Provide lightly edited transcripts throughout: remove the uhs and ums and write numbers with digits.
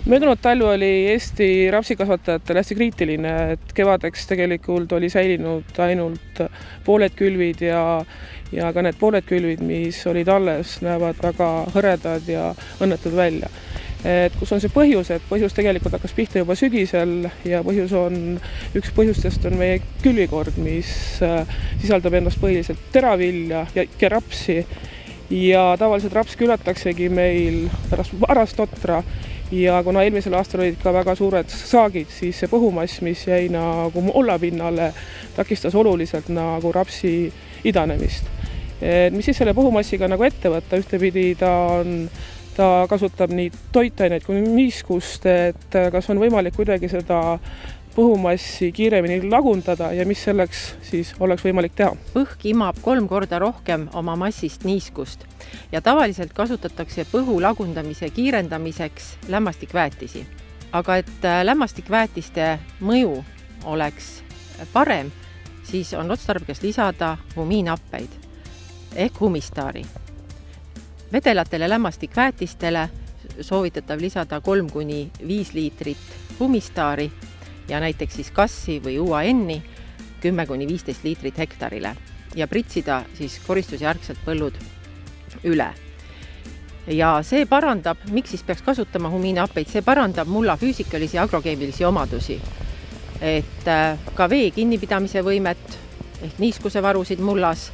Möödunud talv oli Eesti rapsikasvatajatel hästi kriitiline, et kevadeks tegelikult oli säilinud ainult pooled külvid ja ka need pooled külvid, mis olid alles, näevad väga hõredad ja õnnetud välja. Et kus on see põhjus, et põhjus tegelikult hakkas pihta juba sügisel ja üks põhjustest on meie külvikord, mis sisaldab endast põhiliselt teravilja ja rapsi ja tavaliselt raps küllataksegi meil pärast varast otra ja kuna eelmisel aastal olid ka väga suured saagid, siis see põhumass, mis jäi nagu mollapinnale, takistas oluliselt nagu rapsi idanemist. Mis siis selle põhumassiga nagu ette võtta, ühtepidi ta kasutab nii toitaineid kui niiskust, et kas on võimalik kuidagi seda põhumassi kiiremini lagundada ja mis selleks siis oleks võimalik teha? Põhk imab 3 korda rohkem oma massist niiskust ja tavaliselt kasutatakse põhu lagundamise kiirendamiseks lämmastikväetisi. Aga et lämmastikväetiste mõju oleks parem, siis on otstarbekas lisada humiinhappeid ehk humistaari. Vedelatele lämmastikväetistele soovitatav lisada 3–5 liitrit humistaari ja näiteks siis kassi või UAN-i 10–15 liitrit hektarile ja pritsida siis koristusjärgselt põllud üle. Ja see parandab, miks siis peaks kasutama humiinhappeid, see parandab mulla füüsikalisi ja agrokeemilisi omadusi. Et ka vee kinnipidamise võimet ehk niiskuse varusid mullas,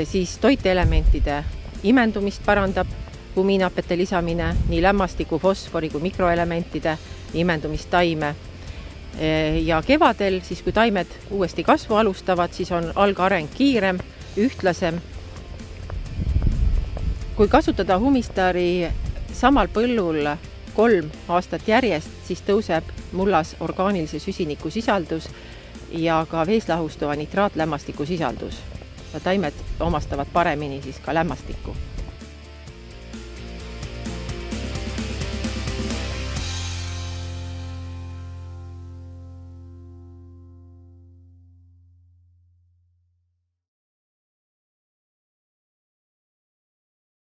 siis toiteelementide imendumist parandab humiinhappete lisamine, nii lämmastiku, fosfori kui mikroelementide imendumist taime. Ja kevadel, siis kui taimed uuesti kasvu alustavad, siis on algareng kiirem, ühtlasem. Kui kasutada humistaari samal põllul 3 aastat järjest, siis tõuseb mullas orgaanilise süsiniku sisaldus ja ka vees lahustuva nitraatlämmastiku sisaldus. Ja taimed omastavad paremini siis ka lämmastikku.